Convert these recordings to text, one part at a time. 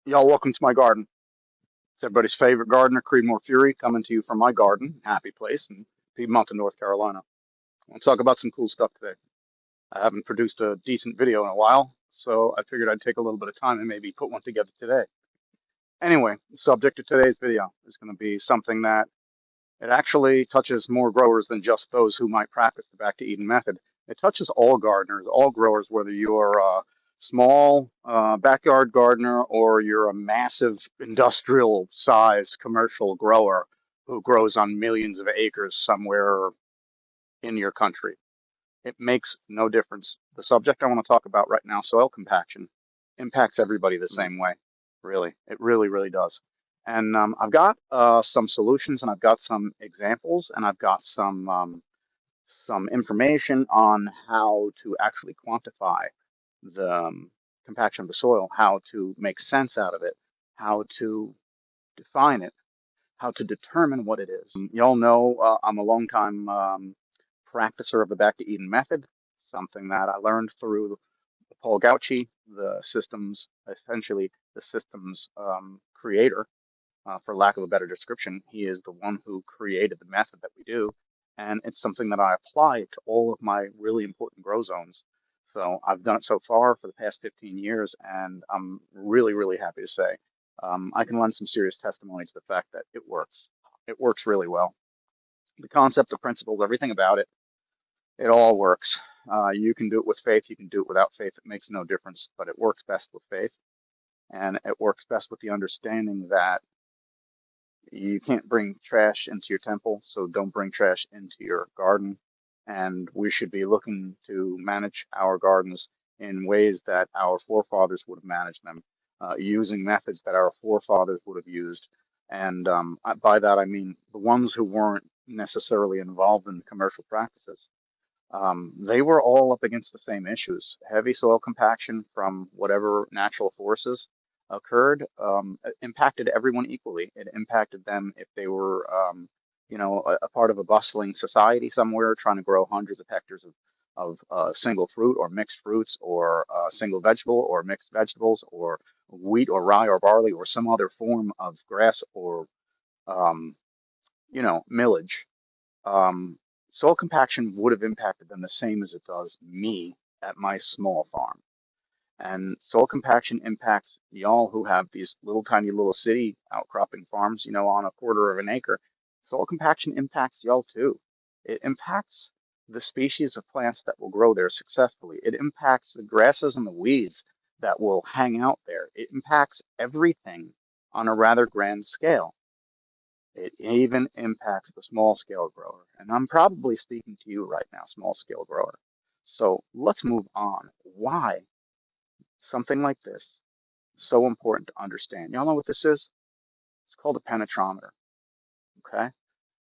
Y'all, welcome to my garden. It's everybody's favorite gardener, Creedmoor Fury, coming to you from my garden, happy place in Piedmont, North Carolina. Let's talk about some cool stuff today. I haven't produced a decent video in a while, so I figured I'd take a little bit of time and maybe put one together today. Anyway, the subject of today's video is going to be something that it actually touches more growers than just those who might practice the back to Eden method. It touches all gardeners, all growers, whether you're a small backyard gardener or you're a massive industrial size commercial grower who grows on millions of acres somewhere in your country. It makes no difference. The subject I want to talk about right now, soil compaction, impacts everybody the Mm. same way. Really, it really, really does. And I've got some solutions, and I've got some examples, and I've got some information on how to actually quantify the compaction of the soil, how to make sense out of it, how to define it, how to determine what it is. Y'all know I'm a long time practicer of the Back to Eden method, something that I learned through Paul Gauci, the systems, essentially the systems creator, for lack of a better description. He is the one who created the method that we do, and it's something that I apply to all of my really important grow zones. So I've done it so far for the past 15 years, and I'm really, really happy to say I can lend some serious testimony to the fact that it works. It works really well. The concept, the principles, everything about it, it all works. You can do it with faith, you can do it without faith. It makes no difference, but it works best with faith. And it works best with the understanding that you can't bring trash into your temple, so don't bring trash into your garden. And we should be looking to manage our gardens in ways that our forefathers would have managed them, using methods that our forefathers would have used. And by that, I mean the ones who weren't necessarily involved in commercial practices. They were all up against the same issues. Heavy soil compaction from whatever natural forces occurred impacted everyone equally. It impacted them if they were, a part of a bustling society somewhere trying to grow hundreds of hectares of single fruit or mixed fruits or single vegetable or mixed vegetables or wheat or rye or barley or some other form of grass or, um, millage. um, Soil compaction would have impacted them the same as it does me at my small farm. And soil compaction impacts y'all who have these little tiny little city outcropping farms, on a quarter of an acre. Soil compaction impacts y'all too. It impacts the species of plants that will grow there successfully. It impacts the grasses and the weeds that will hang out there. It impacts everything on a rather grand scale. It even impacts the small scale grower. And I'm probably speaking to you right now, small scale grower. So let's move on. Why something like this so important to understand? Y'all know what this is? It's called a penetrometer. Okay.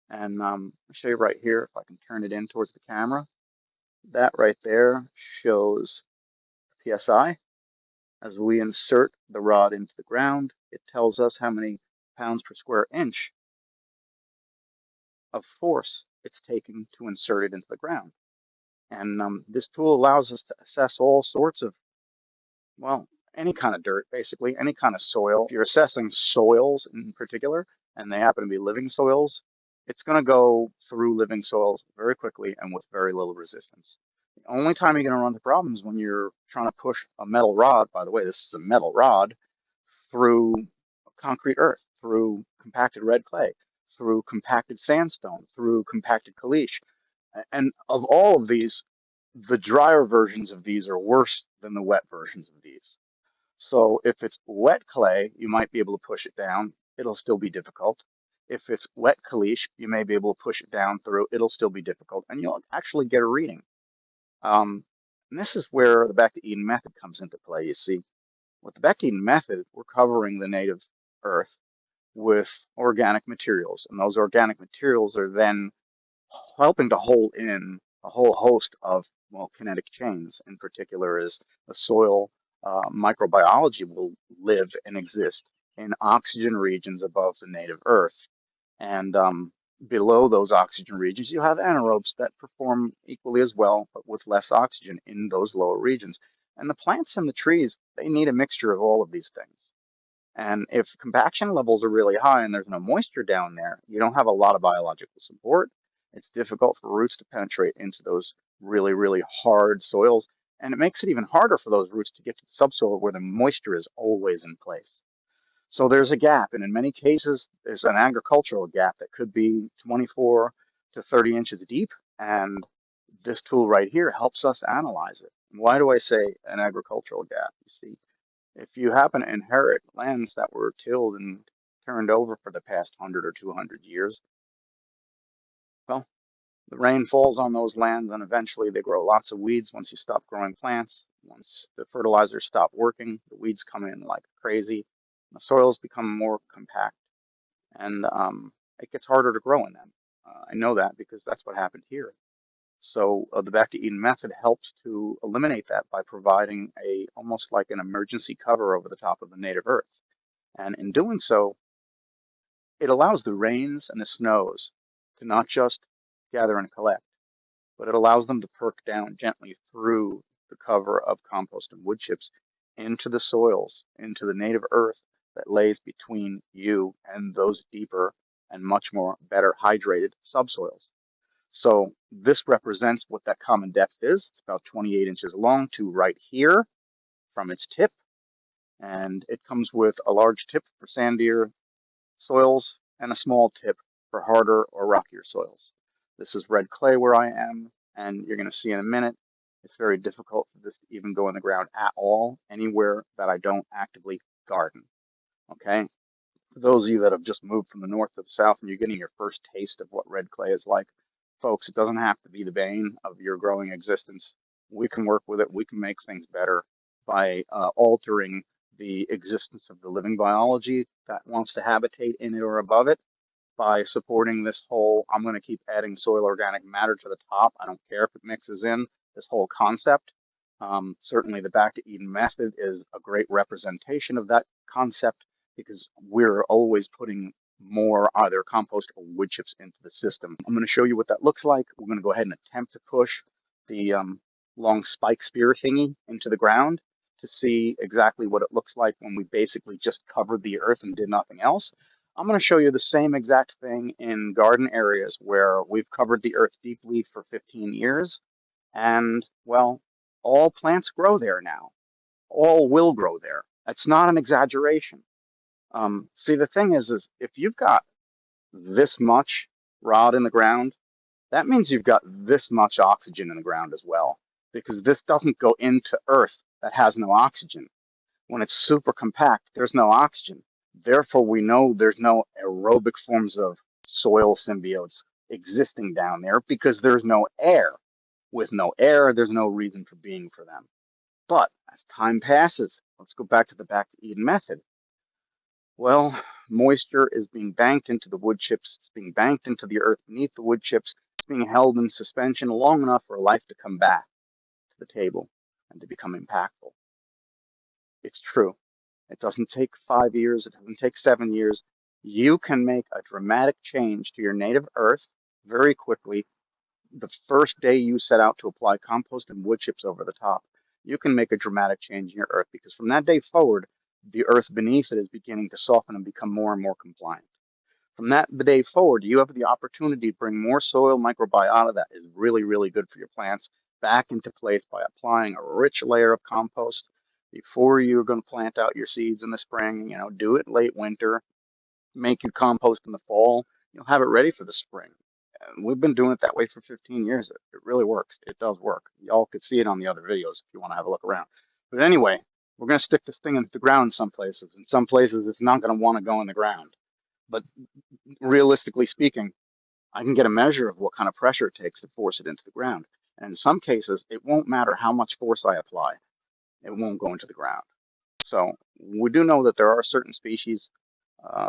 And I'll show you right here if I can turn it in towards the camera. That right there shows PSI. As we insert the rod into the ground, it tells us how many pounds per square inch of force it's taking to insert it into the ground. And this tool allows us to assess all sorts of, well, any kind of dirt, basically, any kind of soil. If you're assessing soils in particular, and they happen to be living soils, it's going to go through living soils very quickly and with very little resistance. The only time you're going to run into problems when you're trying to push a metal rod, by the way, this is a metal rod, through concrete earth, through compacted red clay, through compacted sandstone, through compacted caliche. And of all of these, the drier versions of these are worse than the wet versions of these. So if it's wet clay, you might be able to push it down. It'll still be difficult. If it's wet caliche, you may be able to push it down through. It'll still be difficult, and you'll actually get a reading. And this is where the back to Eden method comes into play. You see, with the back to Eden method, we're covering the native earth with organic materials, and those organic materials are then helping to hold in a whole host of, well, kinetic chains. In particular, is the soil microbiology will live and exist in oxygen regions above the native earth. And below those oxygen regions, you have anaerobes that perform equally as well, but with less oxygen in those lower regions. And the plants and the trees, they need a mixture of all of these things. And if compaction levels are really high and there's no moisture down there, you don't have a lot of biological support. It's difficult for roots to penetrate into those really, really hard soils. And it makes it even harder for those roots to get to the subsoil where the moisture is always in place. So there's a gap, and in many cases, there's an agricultural gap that could be 24 to 30 inches deep. And this tool right here helps us analyze it. Why do I say an agricultural gap? You see, if you happen to inherit lands that were tilled and turned over for the past 100 or 200 years, well, the rain falls on those lands and eventually they grow lots of weeds once you stop growing plants. Once the fertilizers stop working, the weeds come in like crazy. The soils become more compact and it gets harder to grow in them. I know that because that's what happened here. So the Back to Eden method helps to eliminate that by providing a almost like an emergency cover over the top of the native earth. And in doing so, it allows the rains and the snows to not just gather and collect, but it allows them to perk down gently through the cover of compost and wood chips into the soils, into the native earth that lays between you and those deeper and much more better hydrated subsoils. So this represents what that common depth is. It's about 28 inches long to right here from its tip. And it comes with a large tip for sandier soils and a small tip for harder or rockier soils. This is red clay where I am, and you're going to see in a minute, it's very difficult for this to even go in the ground at all, anywhere that I don't actively garden. Okay? For those of you that have just moved from the north to the south and you're getting your first taste of what red clay is like, folks, it doesn't have to be the bane of your growing existence. We can work with it. We can make things better by altering the existence of the living biology that wants to habitate in it or above it by supporting this whole, I'm going to keep adding soil organic matter to the top. I don't care if it mixes in, this whole concept. Certainly the Back to Eden method is a great representation of that concept because we're always putting more either compost or wood chips into the system. I'm going to show you what that looks like. We're going to go ahead and attempt to push the long spike spear thingy into the ground to see exactly what it looks like when we basically just covered the earth and did nothing else. I'm going to show you the same exact thing in garden areas where we've covered the earth deeply for 15 years. And, well, all plants grow there now. All will grow there. That's not an exaggeration. See, the thing is if you've got this much rod in the ground, that means you've got this much oxygen in the ground as well, because this doesn't go into earth that has no oxygen. When it's super compact, there's no oxygen. Therefore, we know there's no aerobic forms of soil symbiotes existing down there because there's no air. With no air, there's no reason for being for them. But as time passes, let's go back to the Back to Eden method. Well, moisture is being banked into the wood chips. It's being banked into the earth beneath the wood chips. It's being held in suspension long enough for life to come back to the table and to become impactful. It's true. It doesn't take 5 years. It doesn't take 7 years. You can make a dramatic change to your native earth very quickly the first day you set out to apply compost and wood chips over the top. You can make a dramatic change in your earth because from that day forward, the earth beneath it is beginning to soften and become more and more compliant. From that day forward, you have the opportunity to bring more soil microbiota that is really, really good for your plants back into place by applying a rich layer of compost before you're going to plant out your seeds in the spring. You know, do it late winter, make your compost in the fall. You'll have it ready for the spring. And we've been doing it that way for 15 years. It really works. It does work. Y'all could see it on the other videos if you want to have a look around. But anyway, we're going to stick this thing into the ground some places. In some places, it's not going to want to go in the ground. But realistically speaking, I can get a measure of what kind of pressure it takes to force it into the ground. And in some cases, it won't matter how much force I apply, it won't go into the ground. So we do know that there are certain species,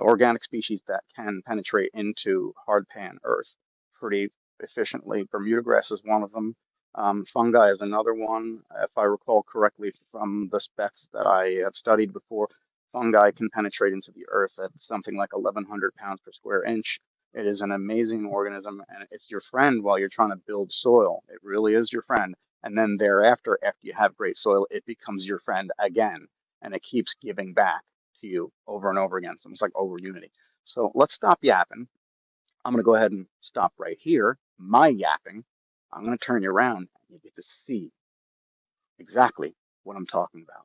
organic species, that can penetrate into hard pan earth pretty efficiently. Bermuda grass is one of them. Fungi is another one. If I recall correctly from the specs that I have studied before, fungi can penetrate into the earth at something like 1,100 pounds per square inch. It is an amazing organism, and it's your friend while you're trying to build soil. It really is your friend. And then thereafter, after you have great soil, it becomes your friend again, and it keeps giving back to to you over and over again. It's almost like over Unity. So let's stop yapping. I'm going to go ahead and stop right here. My yapping. I'm going to turn you around and you get to see exactly what I'm talking about.